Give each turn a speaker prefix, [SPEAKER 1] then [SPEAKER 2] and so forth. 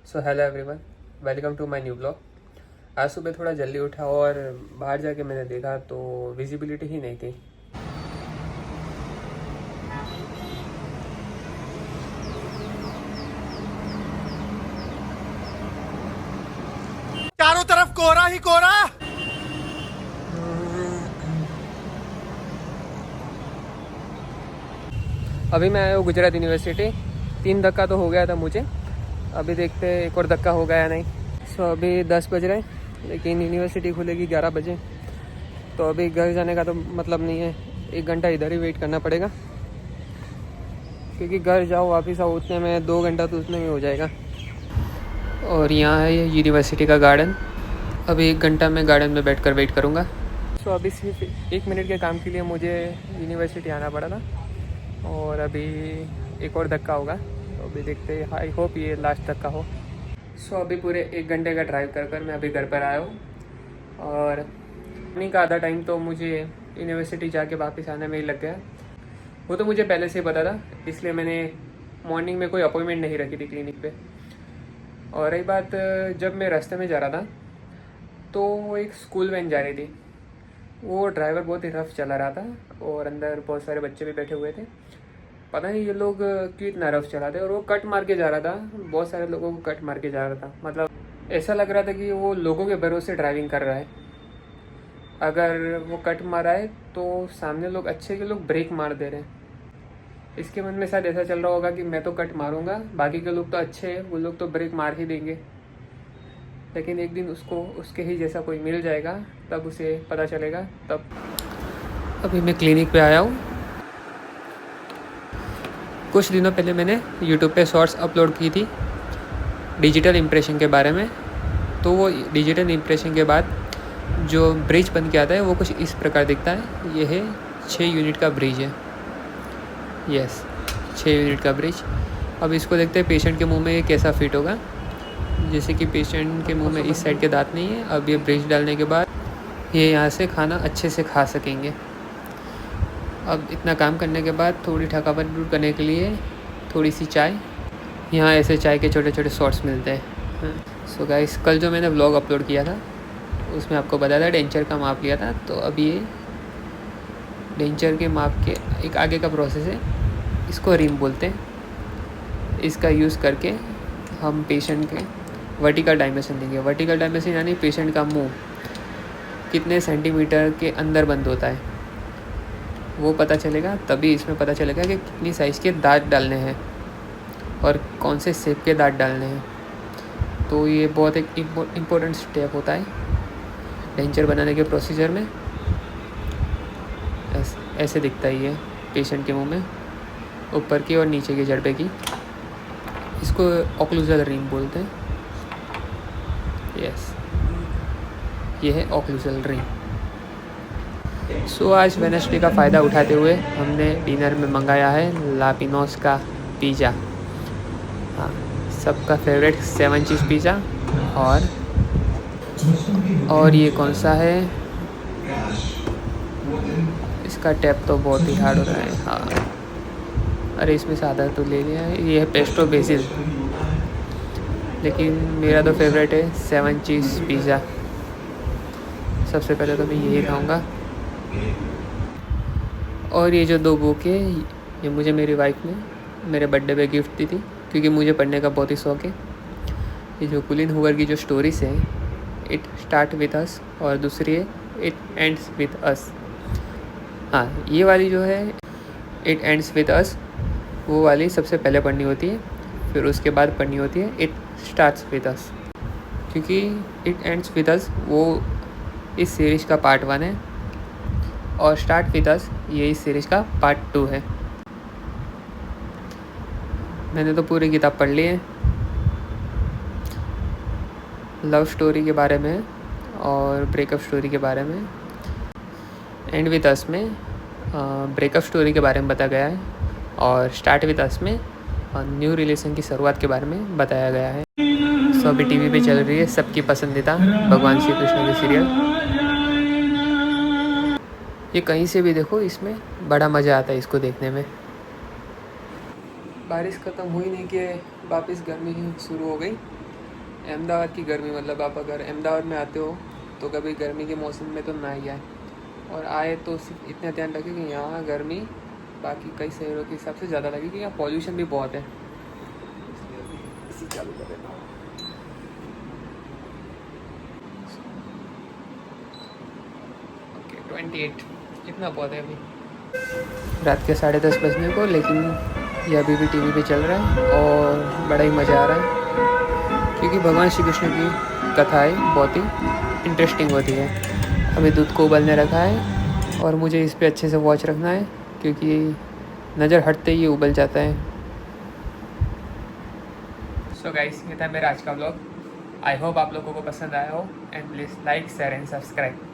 [SPEAKER 1] So hello everyone, welcome to my new blog. आज सुबह थोड़ा जल्दी उठा और बाहर जाके मैंने देखा तो विजिबिलिटी ही नहीं थी।
[SPEAKER 2] चारों तरफ कोहरा ही कोहरा।
[SPEAKER 1] अभी मैं आया हूँ गुजरात यूनिवर्सिटी। 3 धक्का तो हो गया था मुझे, अभी देखते हैं एक और धक्का हो गया नहीं। सो अभी 10 बज रहे, लेकिन यूनिवर्सिटी खुलेगी 11 बजे। तो अभी घर जाने का तो मतलब नहीं है, 1 घंटा इधर ही वेट करना पड़ेगा, क्योंकि घर जाओ वापस आओ उतने में 2 घंटा तो उतने में हो जाएगा। और यहाँ है ये यूनिवर्सिटी का गार्डन। अभी 1 घंटा मैं गार्डन में बैठकर वेट करूँगा। सो अभी सिर्फ 1 मिनट के काम के लिए मुझे यूनिवर्सिटी आना पड़ा था, और अभी एक और धक्का होगा। तो अभी देखते हैं, आई होप ये लास्ट धक्का हो। सो अभी पूरे 1 घंटे का ड्राइव कर मैं अभी घर पर आया हूँ, और मॉर्निंग का आधा टाइम तो मुझे यूनिवर्सिटी जाके वापस आने में ही लग गया। वो तो मुझे पहले से ही पता था, इसलिए मैंने मॉर्निंग में कोई अपॉइंटमेंट नहीं रखी थी क्लिनिक पे। और रही बात, जब मैं रास्ते में जा रहा था तो एक स्कूल वैन जा रही थी। वो ड्राइवर बहुत ही रफ चला रहा था, और अंदर बहुत सारे बच्चे भी बैठे हुए थे। पता नहीं ये लोग क्यों इतना रफ चलाते, और वो कट मार के जा रहा था, बहुत सारे लोगों को कट मार के जा रहा था। मतलब ऐसा लग रहा था कि वो लोगों के भरोसे ड्राइविंग कर रहा है। अगर वो कट मारा है तो सामने लोग अच्छे के लोग ब्रेक मार दे रहे हैं। इसके मन में शायद ऐसा चल रहा होगा कि मैं तो कट मारूंगा, बाकी के लोग तो अच्छे हैं, वो लोग तो ब्रेक मार ही देंगे। लेकिन एक दिन उसको उसके ही जैसा कोई मिल जाएगा, तब उसे पता चलेगा। तब अभी मैं क्लिनिक पे आया हूँ। कुछ दिनों पहले मैंने यूट्यूब पे शॉर्ट्स अपलोड की थी डिजिटल इम्प्रेशन के बारे में। तो वो डिजिटल इम्प्रेशन के बाद जो ब्रिज बन के आता है वो कुछ इस प्रकार दिखता है। ये है 6 यूनिट का ब्रिज है। यस, 6 यूनिट का ब्रिज। अब इसको देखते हैं पेशेंट के मुंह में ये कैसा फिट होगा। जैसे कि पेशेंट के मुंह में इस साइड के दांत नहीं है। अब ये ब्रिज डालने के बाद ये यहाँ से खाना अच्छे से खा सकेंगे। अब इतना काम करने के बाद थोड़ी थकावट दूर करने के लिए थोड़ी सी चाय, यहाँ ऐसे चाय के छोटे छोटे शॉट्स मिलते हैं। सो गाइस, कल जो मैंने व्लॉग अपलोड किया था उसमें आपको बताया था डेंचर का माप लिया था। तो अब ये डेंचर के माप के एक आगे का प्रोसेस है, इसको रिम बोलते हैं। इसका यूज़ करके हम पेशेंट के वर्टिकल डायमेंशन देंगे। वर्टिकल डायमेंशन यानी पेशेंट का मुंह कितने सेंटीमीटर के अंदर बंद होता है वो पता चलेगा। तभी इसमें पता चलेगा कि कितनी साइज़ के दांत डालने हैं और कौन से शेप के दांत डालने हैं। तो ये बहुत एक इम्पोर्टेंट स्टेप होता है डेंचर बनाने के प्रोसीजर में। ऐसे दिखता ही है पेशेंट के मुंह में, ऊपर की और नीचे की जड़बे की। इसको ऑक्लूजल रिंग बोलते हैं। यस, ये है ऑक्लूजल रिंग। सो आज वेडनेसडे का फ़ायदा उठाते हुए हमने डिनर में मंगाया है लापिनोस का पिज़्ज़ा। हाँ, सबका फेवरेट 7 चीज़ पिज़्ज़ा। और ये कौन सा है, इसका टैप तो बहुत ही हार्ड हो रहा है। हाँ, अरे इसमें से आधा तो ले लिया है। ये है पेस्टो बेसिल, लेकिन मेरा तो फेवरेट है 7 चीज़ पिज़्ज़ा। सबसे पहले तो मैं यही खाऊंगा। और ये जो 2 बुक है ये मुझे मेरी वाइफ ने मेरे बर्थडे पे गिफ्ट दी थी, क्योंकि मुझे पढ़ने का बहुत ही शौक़ है। ये जो कुलिन हूवर की जो स्टोरीज़ हैं, इट स्टार्ट विथ अस, और दूसरी है इट एंड्स विथ अस। हाँ, ये वाली जो है इट एंड्स विथ अस, वो वाली सबसे पहले पढ़नी होती है, फिर उसके बाद पढ़नी होती है इट स्टार्ट्स विथ अस। क्योंकि इट एंड्स विथ अस वो इस सीरीज़ का पार्ट 1 है, और स्टार्ट विथ अस ये इस सीरीज़ का पार्ट 2 है। मैंने तो पूरी किताब पढ़ ली है। लव स्टोरी के बारे में और ब्रेकअप स्टोरी के बारे में। एंड विथ अस में ब्रेकअप स्टोरी के बारे में बताया गया है, और स्टार्ट विथ अस में न्यू रिलेशन की शुरुआत के बारे में बताया गया है। सो अभी टीवी पे चल रही है सबकी पसंदीदा भगवान श्री कृष्ण की सीरियल। ये कहीं से भी देखो, इसमें बड़ा मज़ा आता है इसको देखने में। बारिश ख़त्म हुई नहीं कि वापस गर्मी शुरू हो गई। अहमदाबाद की गर्मी, मतलब आप अगर अहमदाबाद में आते हो तो कभी गर्मी के मौसम में तो ना ही आए, और आए तो सिर्फ इतना ध्यान रखें कि यहाँ गर्मी बाकी कई शहरों के हिसाब से ज़्यादा लगे, कि यहाँ पॉल्यूशन भी बहुत है। इसी चालू कर देता हूँ। ओके 28, इतना बहुत है अभी। रात के 10:30 बजने को, लेकिन ये अभी भी टीवी पे चल रहा है और बड़ा ही मज़ा आ रहा है, क्योंकि भगवान श्री कृष्ण की कथाएँ बहुत ही इंटरेस्टिंग होती है। अभी दूध को उबलने रखा है और मुझे इस पे अच्छे से वॉच रखना है, क्योंकि नज़र हटते ही उबल जाता है। सो गाइस, ये था मेरा आज का व्लॉग। आई होप आप लोगों को पसंद आया हो, and please like, share and subscribe.